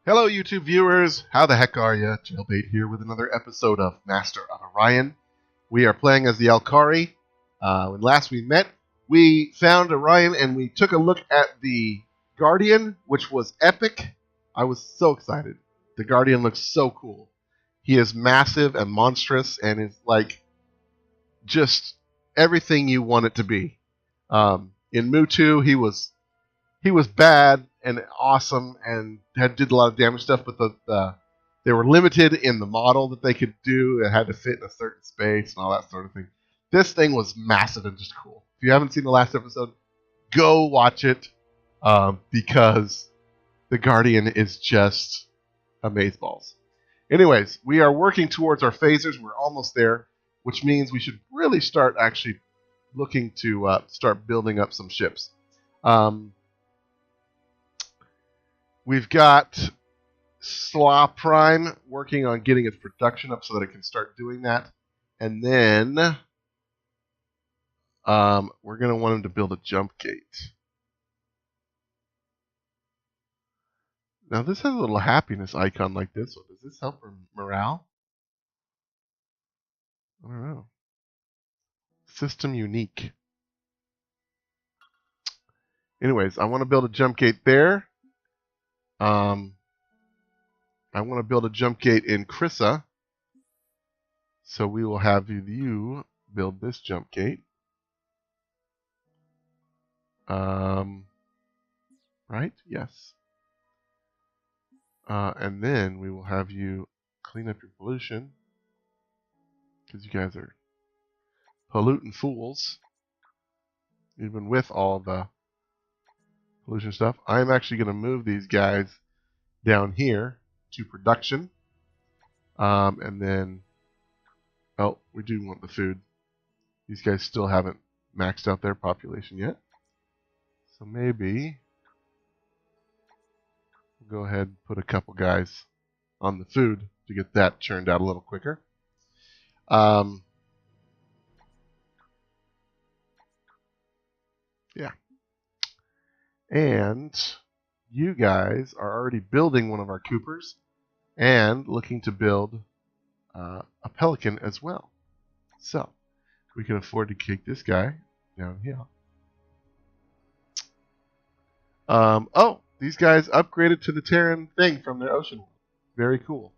Hello, YouTube viewers. How the heck are you? Jaylbayt here with another episode of Master of Orion. We are playing as the Alkari. When last we met, we found Orion and we took a look at the Guardian, which was epic. I was so excited. The Guardian looks so cool. He is massive and monstrous and is like just everything you want it to be. In Mutu, he was bad and awesome and did a lot of damage stuff, but they were limited in the model that they could do. It had to fit in a certain space and all that sort of thing. This thing was massive and just cool. If you haven't seen the last episode, go watch it because the Guardian is just amazeballs. Anyways, we are working towards our phasers. We're almost there, which means we should really start actually looking to start building up some ships. We've got Slaw Prime working on getting its production up so that it can start doing that. And then we're going to want him to build a jump gate. Now this has a little happiness icon like this one. Does this help for morale? I don't know. System unique. Anyways, I want to build a jump gate there. I want to build a jump gate in Krissa. So we will have you build this jump gate. Right? Yes. And then we will have you clean up your pollution. Because you guys are polluting fools. Even with all the pollution stuff. I'm actually going to move these guys down here to production. And then, oh, we do want the food. These guys still haven't maxed out their population yet. So maybe we'll go ahead and put a couple guys on the food to get that churned out a little quicker. Yeah. And you guys are already building one of our Coopers and looking to build a Pelican as well. So we can afford to kick this guy down here. Oh, these guys upgraded to the Terran thing from their ocean. Very cool.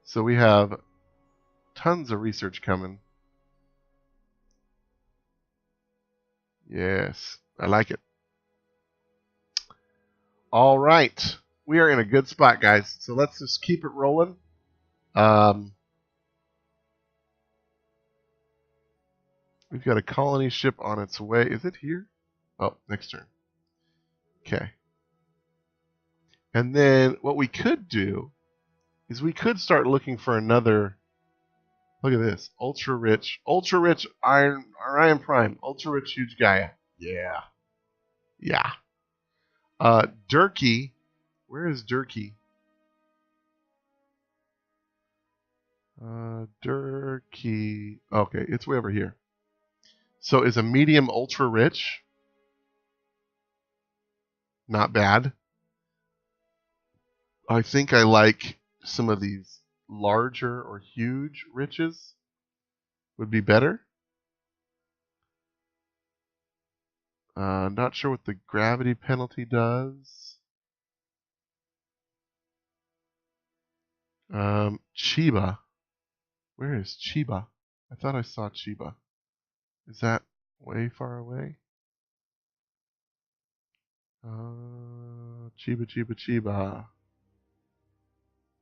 So we have tons of research coming. Yes, I like it. All right. We are in a good spot, guys. So let's just keep it rolling. We've got a colony ship on its way. Is it here? Oh, next turn. Okay. And then what we could do is we could start looking for another. Look at this. Ultra rich Orion Prime. Ultra rich huge Gaia. Yeah. Yeah. Durkee. Where is Durkee? Durkee. Okay, it's way over here. So is a medium ultra rich. Not bad. I think I like some of these larger or huge riches would be better. Not sure what the gravity penalty does. Chiba. Where is Chiba? I thought I saw Chiba. Is that way far away? Chiba.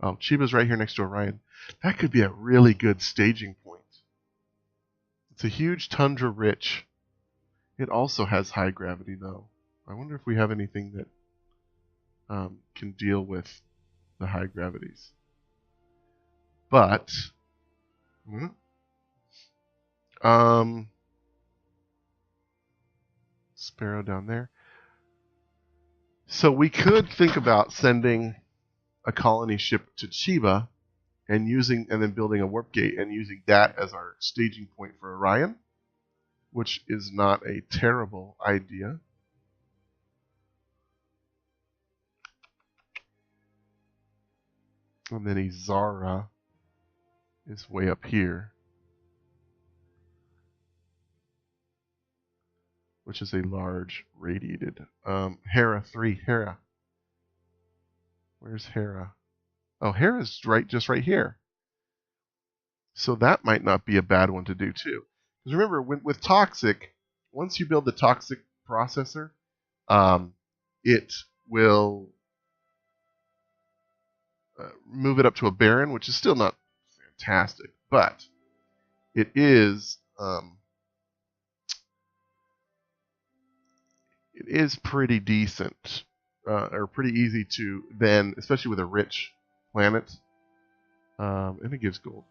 Oh, Chiba's right here next to Orion. That could be a really good staging point. It's a huge tundra rich. It also has high gravity, though. I wonder if we have anything that can deal with the high gravities. But, Sparrow down there. So we could think about sending a colony ship to Chiba and then building a warp gate and using that as our staging point for Orion, which is not a terrible idea. And then Izara is way up here, which is a large radiated. Hera 3. Hera. Where's Hera? Oh, Hera's just right here. So that might not be a bad one to do too. Because remember, with Toxic, once you build the Toxic processor, it will move it up to a Baron, which is still not fantastic, but it is pretty decent, or pretty easy to then, especially with a rich planet, and it gives gold,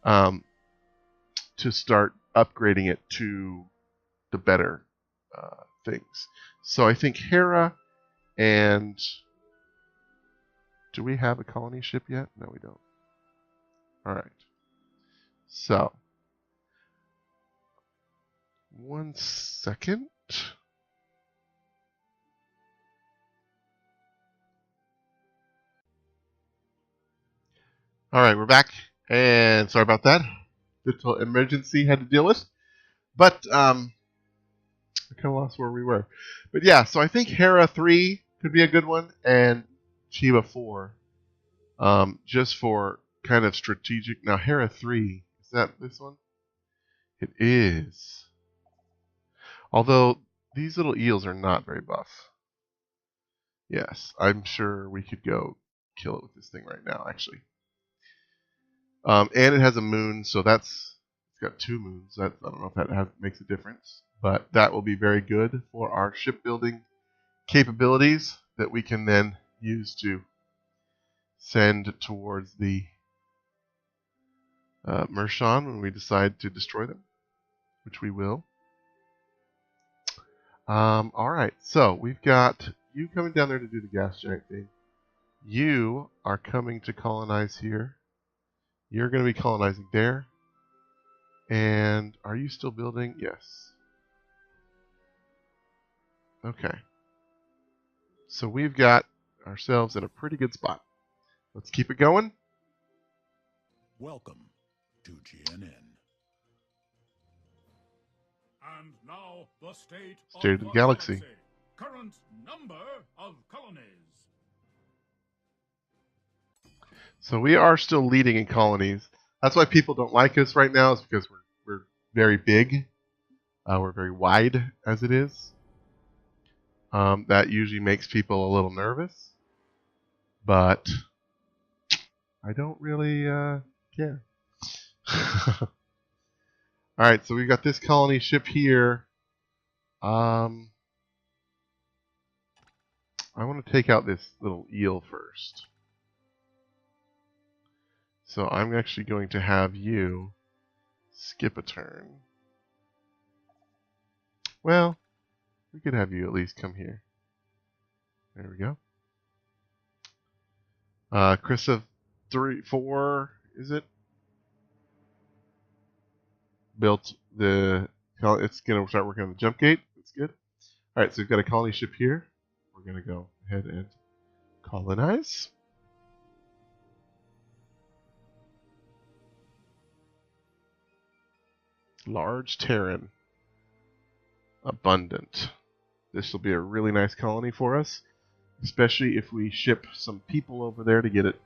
to start upgrading it to the better things. So I think Hera and... Do we have a colony ship yet? No, we don't. Alright. So, one second. Alright, we're back. And sorry about that. Little emergency had to deal with. But, I kind of lost where we were. But yeah, so I think Hera 3 could be a good one, and Chiba 4. Just for kind of strategic. Now, Hera 3, is that this one? It is. Although, these little eels are not very buff. Yes, I'm sure we could go kill it with this thing right now, actually. And it has a moon, so it's got 2 moons. I don't know if that makes a difference, but that will be very good for our shipbuilding capabilities that we can then use to send towards the Mershon when we decide to destroy them, which we will. Alright, so we've got you coming down there to do the gas giant thing. You are coming to colonize here. You're going to be colonizing there. And are you still building? Yes. Okay. So we've got ourselves in a pretty good spot. Let's keep it going. Welcome to GNN. And now the state of the galaxy. Current number of colonies. So we are still leading in colonies. That's why people don't like us right now, is because we're very big. We're very wide as it is. That usually makes people a little nervous. But I don't really care. Alright, so we've got this colony ship here. I want to take out this little eel first. So I'm actually going to have you skip a turn. Well, we could have you at least come here. There we go. Chris of 4, is it? Built the... It's going to start working on the jump gate. That's good. Alright, so we've got a colony ship here. We're going to go ahead and colonize. Large Terran. Abundant. This will be a really nice colony for us, especially if we ship some people over there to get it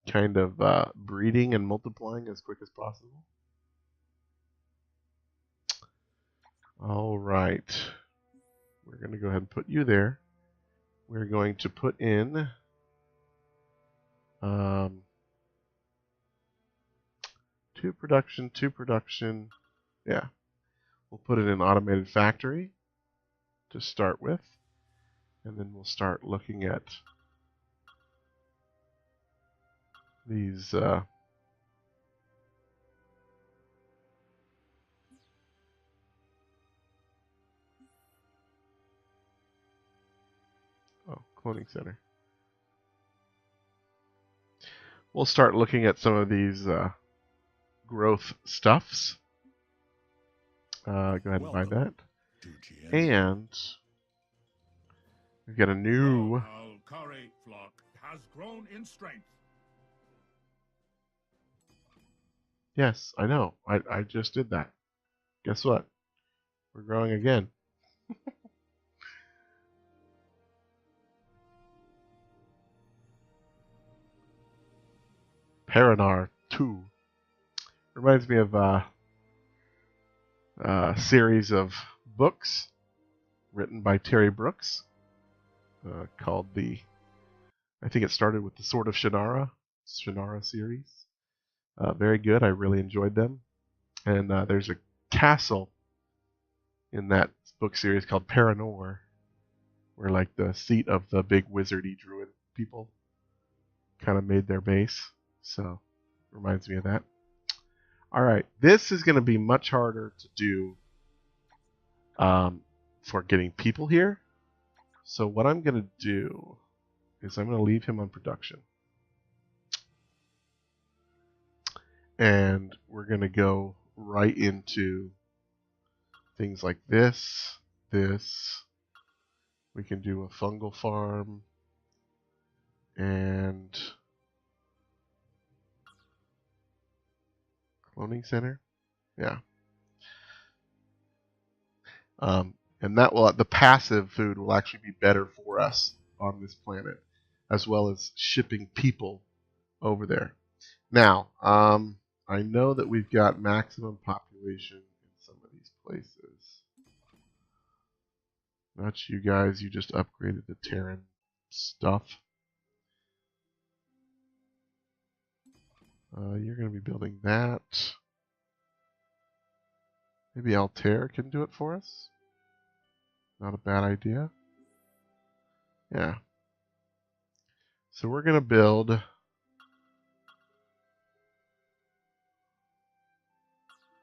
kind of breeding and multiplying as quick as possible. Alright. We're going to go ahead and put you there. We're going to put in two production. Yeah. We'll put it in automated factory to start with. And then we'll start looking at these cloning center. We'll start looking at some of these growth stuffs. Go ahead and buy that. And we've got a new Alkari flock has grown in strength. Yes, I know. I just did that. Guess what? We're growing again. Paranar 2. Reminds me of a series of books written by Terry Brooks called I think it started with the Sword of Shannara series. Very good. I really enjoyed them. And there's a castle in that book series called Paranor, where like the seat of the big wizardy druid people kind of made their base. So reminds me of that. All right, this is going to be much harder to do for getting people here. So what I'm going to do is I'm going to leave him on production. And we're going to go right into things like this. We can do a fungal farm and cloning center. Yeah. And that will, the passive food will actually be better for us on this planet, as well as shipping people over there. Now, I know that we've got maximum population in some of these places. Not you guys, you just upgraded the Terran stuff. You're going to be building that. Maybe Altair can do it for us. Not a bad idea. Yeah. So we're going to build...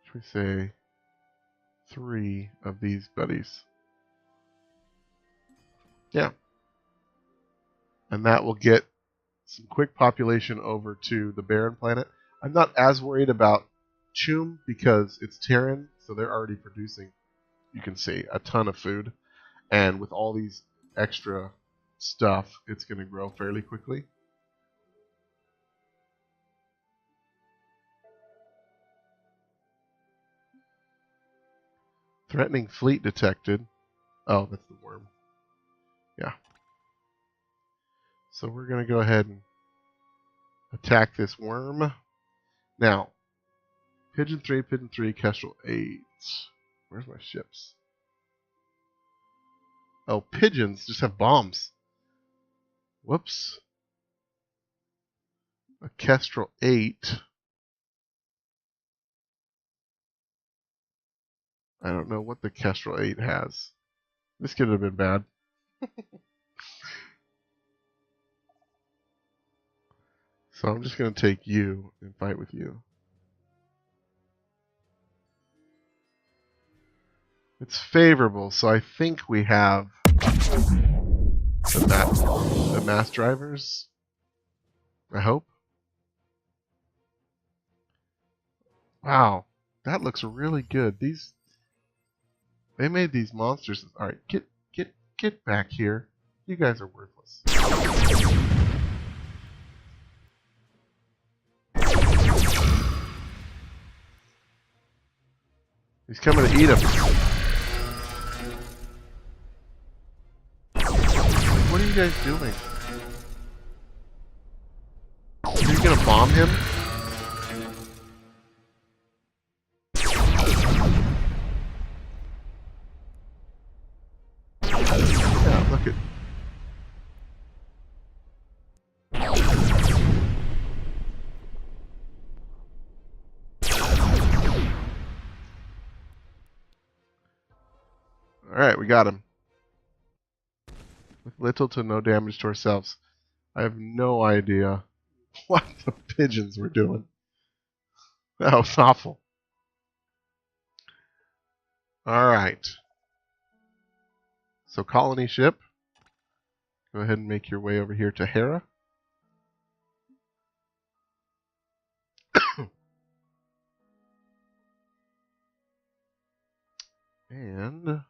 should we say 3 of these buddies? Yeah. And that will get some quick population over to the barren planet. I'm not as worried about Chum because it's Terran, so they're already producing, you can see, a ton of food. And with all these extra stuff, it's going to grow fairly quickly. Threatening fleet detected. Oh, that's the worm. Yeah. So we're going to go ahead and attack this worm. Now, Pigeon 3, Kestrel 8. Where's my ships? Oh, pigeons just have bombs. Whoops. A Kestrel 8. I don't know what the Kestrel 8 has. This could have been bad. So I'm just going to take you and fight with you. It's favorable, so I think we have the mass drivers. I hope. Wow, that looks really good. They made these monsters. All right, get back here. You guys are worthless. He's coming to eat him. What are you guys doing? Are you gonna bomb him? Yeah, look at. Alright, we got him. With little to no damage to ourselves. I have no idea what the pigeons were doing. That was awful. Alright. So colony ship. Go ahead and make your way over here to Hera. And...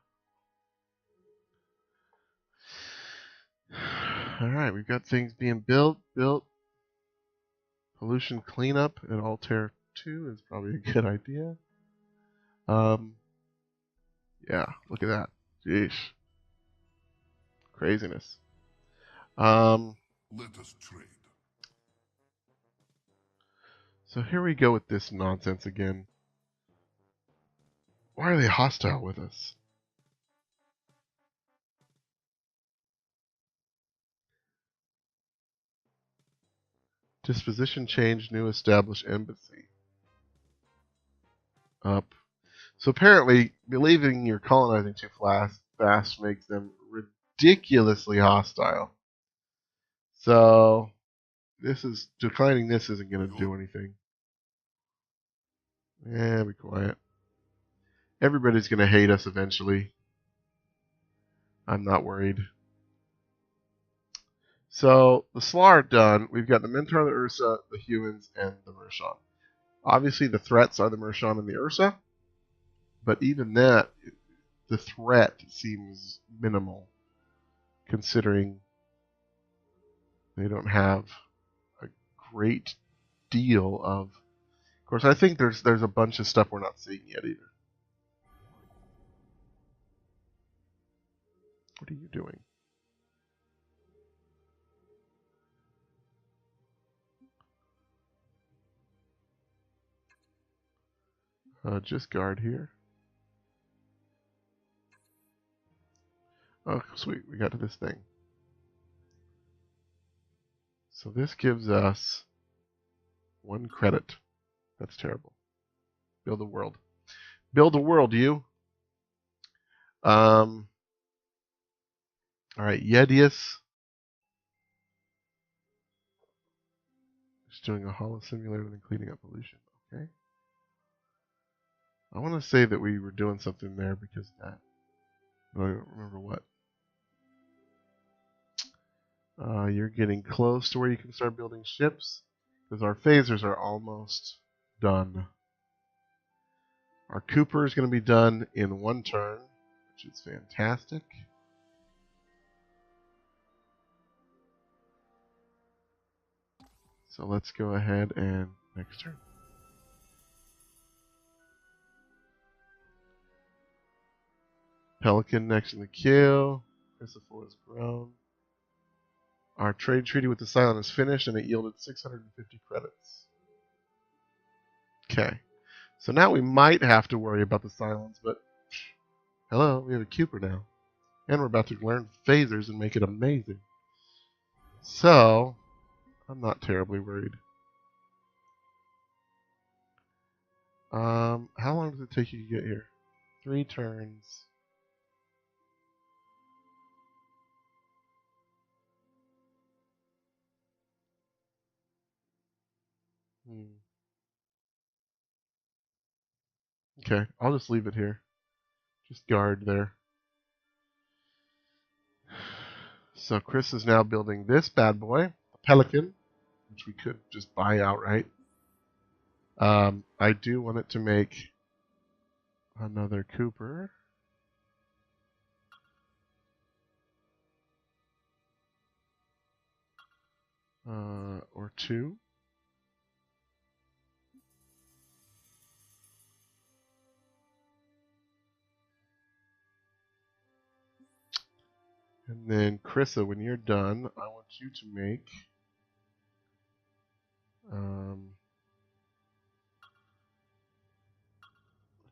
Alright, we've got things being built. Pollution cleanup at Altair 2 is probably a good idea. Yeah, look at that. Jeez. Craziness. Let us trade. So here we go with this nonsense again. Why are they hostile with us? Disposition change, new established embassy. Up. So apparently, believing you're colonizing too fast makes them ridiculously hostile. So declining this isn't going to do anything. Yeah, be quiet. Everybody's going to hate us eventually. I'm not worried. So the Slaw are done. We've got the Mentor, the Ursa, the humans, and the Mershon. Obviously, the threats are the Mershon and the Ursa, but even that, the threat seems minimal, considering they don't have a great deal of. Of course, I think there's a bunch of stuff we're not seeing yet either. What are you doing? Just guard here. Oh, sweet. We got to this thing. So this gives us 1 credit. That's terrible. Build a world. Build a world, you. All right, Yedius. Just doing a holo simulator and cleaning up pollution. Okay. I want to say that we were doing something there because of that. But I don't remember what. You're getting close to where you can start building ships because our phasers are almost done. Our Cooper is going to be done in 1 turn, which is fantastic. So let's go ahead and next turn. Pelican next in the queue. Chrysophore is grown. Our trade treaty with the Cylon is finished, and it yielded 650 credits. Okay. So now we might have to worry about the Cylons, but hello, we have a Cooper now. And we're about to learn phasers and make it amazing. So, I'm not terribly worried. How long does it take you to get here? 3 turns. Okay, I'll just leave it here. Just guard there. So Chris is now building this bad boy, a Pelican, which we could just buy outright. I do want it to make another Cooper. Or 2. And then, Krissa, when you're done, I want you to make a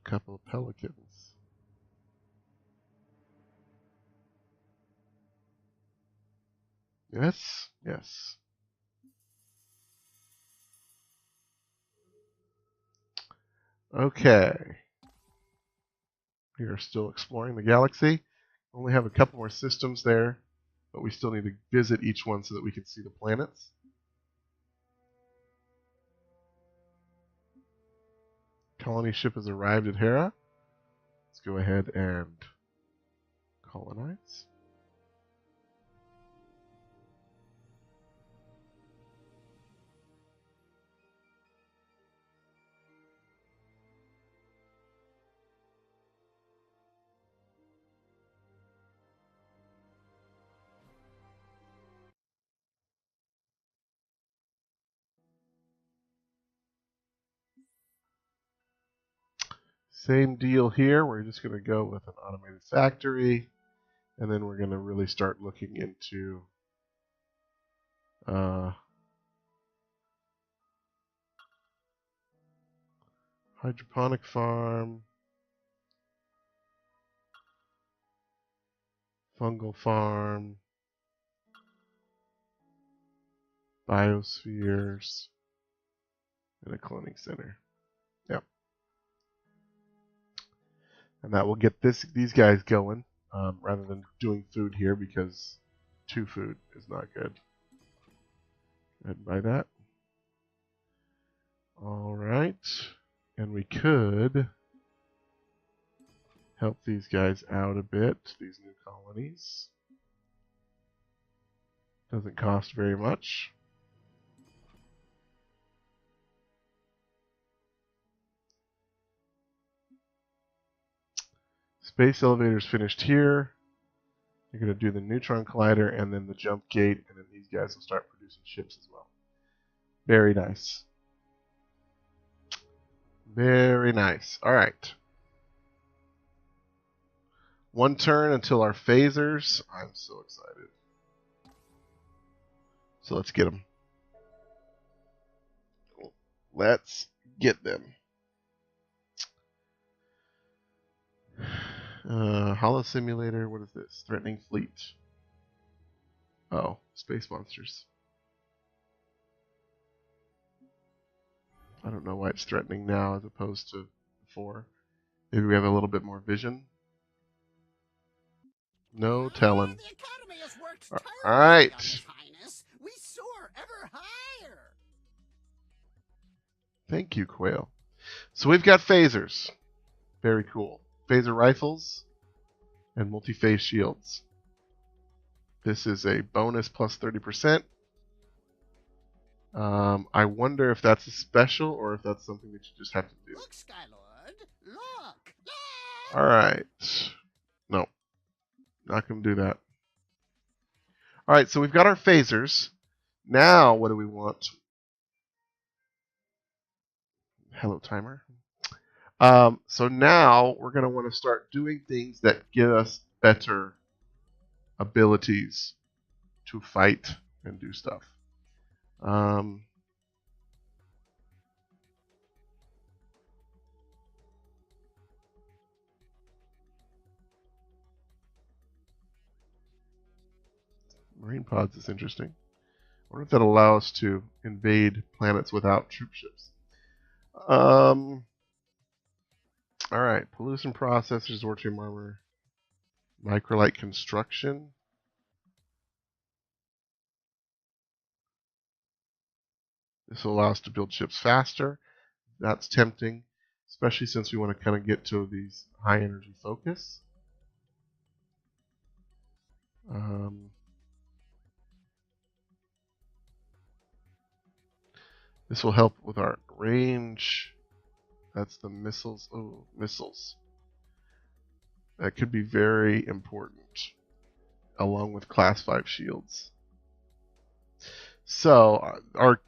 couple of Pelicans. Yes, yes. Okay. We are still exploring the galaxy. Only have a couple more systems there, but we still need to visit each one so that we can see the planets. Colony ship has arrived at Hera. Let's go ahead and colonize. Same deal here. We're just going to go with an automated factory, and then we're going to really start looking into hydroponic farm, fungal farm, biospheres, and a cloning center. Yep. And that will get these guys going, rather than doing food here, because 2 food is not good. Go ahead and buy that. All right. And we could help these guys out a bit, these new colonies. Doesn't cost very much. Space elevator's finished here. You're going to do the neutron collider and then the jump gate, and then these guys will start producing ships as well. Very nice. Very nice. All right. 1 turn until our phasers. I'm so excited. So let's get them. Let's get them. Holo simulator. What is this? Threatening fleet. Oh, space monsters. I don't know why it's threatening now as opposed to before. Maybe we have a little bit more vision. No telling. The Academy has worked All tirelessly right. on His Highness. We soar ever higher. Thank you, Quail. So we've got phasers. Very cool. Phaser rifles and multi-phase shields. This is a bonus plus 30%. I wonder if that's a special or if that's something that you just have to do. Look, Skylord. Look. All right. No. Not going to do that. All right, so we've got our phasers. Now, what do we want? Hello, timer. So now we're going to want to start doing things that give us better abilities to fight and do stuff. Marine pods is interesting. I wonder if that'll allow us to invade planets without troop ships. All right, pollution processors, Ortium armor, microlight construction. This will allow us to build ships faster. That's tempting, especially since we want to kind of get to these high energy focus. This will help with our range. That's the missiles. Oh, missiles. That could be very important, along with class 5 shields. So our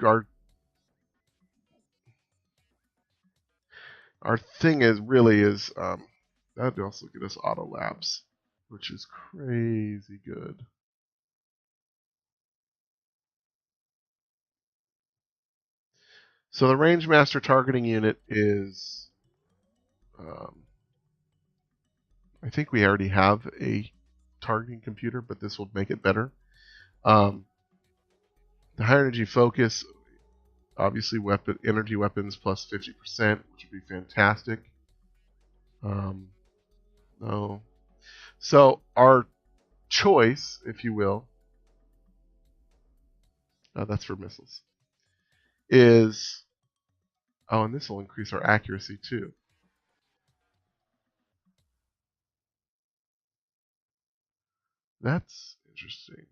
thing is that'd also get us auto labs, which is crazy good. So the range master targeting unit is, I think we already have a targeting computer, but this will make it better. The high energy focus, obviously energy weapons plus 50%, which would be fantastic. No. So our choice, if you will, that's for missiles, is, and this will increase our accuracy too. That's interesting.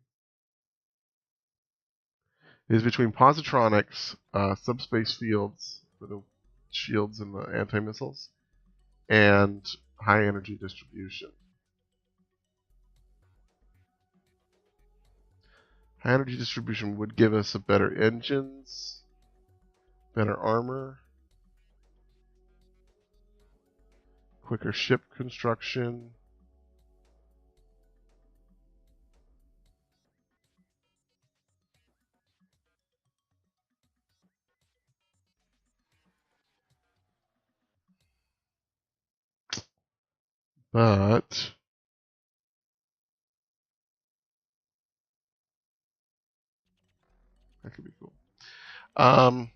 It is between positronics, subspace fields for the shields and the anti-missiles, and high energy distribution. High energy distribution would give us a better engines, better armor, Quicker ship construction. But that could be cool. But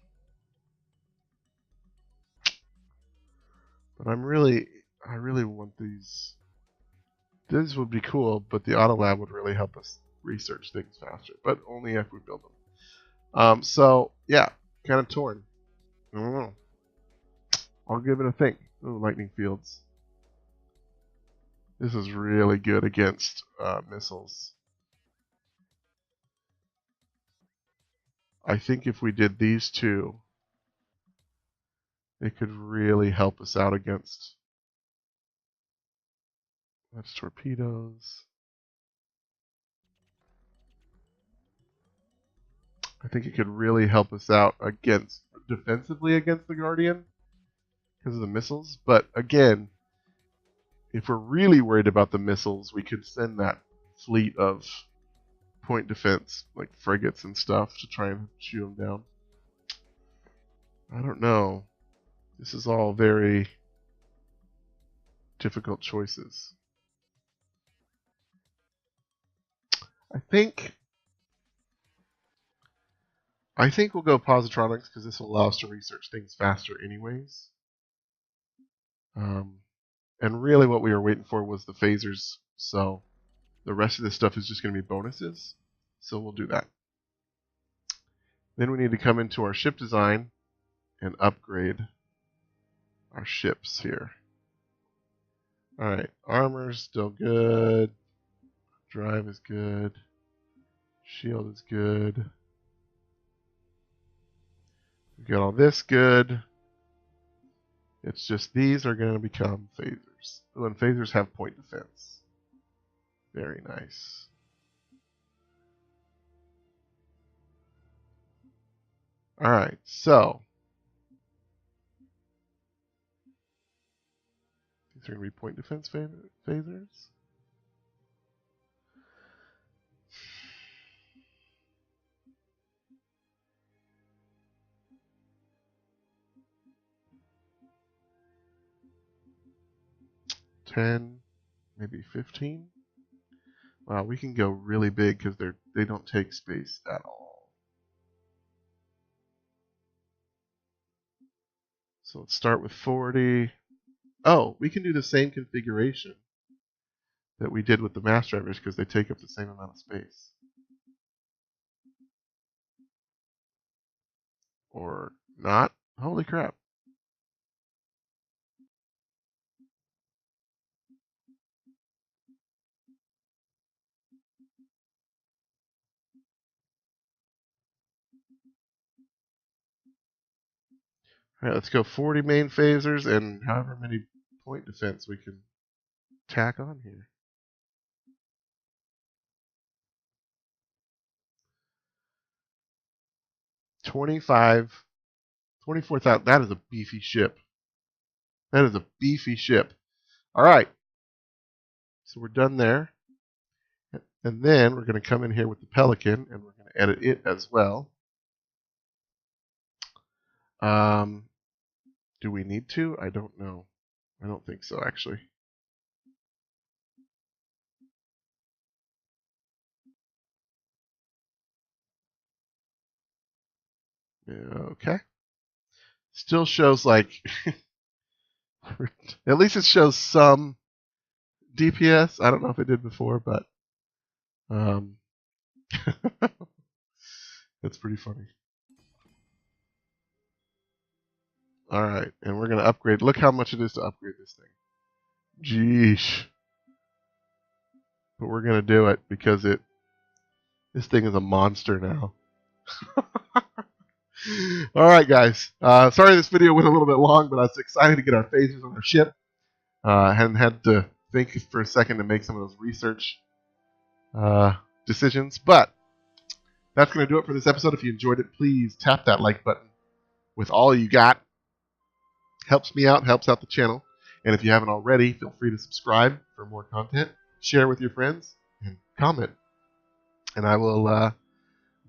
I really want these. This would be cool, but the auto lab would really help us research things faster. But only if we build them. So yeah, kind of torn. I don't know. I'll give it a think. Ooh, lightning fields. This is really good against missiles. I think if we did these two, it could really help us out against. That's torpedoes. I think it could really help us out against defensively against the Guardian because of the missiles. But again, if we're really worried about the missiles, we could send that fleet of point defense, like frigates and stuff, to try and shoot them down. I don't know. This is all very difficult choices. I think we'll go positronics because this will allow us to research things faster anyways. And really what we were waiting for was the phasers, so the rest of this stuff is just going to be bonuses. So we'll do that. Then we need to come into our ship design and upgrade our ships here. Alright, armor's still good. Drive is good. Shield is good. We got all this good. It's just these are going to become phasers. Oh, and phasers have point defense. Very nice. Alright, so these are going to be point defense phasers. Maybe 15. Wow, we can go really big because they don't take space at all. So let's start with 40. Oh, we can do the same configuration that we did with the mass drivers because they take up the same amount of space. Or not? Holy crap. Alright, let's go 40 main phasers and however many point defense we can tack on here. 24,000. That is a beefy ship. That is a beefy ship. Alright. So we're done there. And then we're going to come in here with the Pelican and we're going to edit it as well. Do we need to? I don't know. I don't think so, actually. Okay. Still shows like, at least it shows some DPS. I don't know if it did before, but that's pretty funny. Alright, and we're going to upgrade. Look how much it is to upgrade this thing. Jeesh. But we're going to do it because this thing is a monster now. Alright, guys. Sorry this video went a little bit long, but I was excited to get our phasers on our ship. And had to think for a second to make some of those research decisions. But that's going to do it for this episode. If you enjoyed it, please tap that like button with all you got. Helps me out, helps out the channel. And if you haven't already, feel free to subscribe for more content, share with your friends, and comment. And I will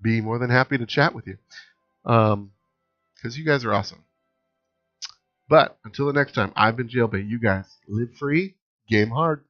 be more than happy to chat with you. Because you guys are awesome. But until the next time, I've been Jaylbayt. You guys live free, game hard.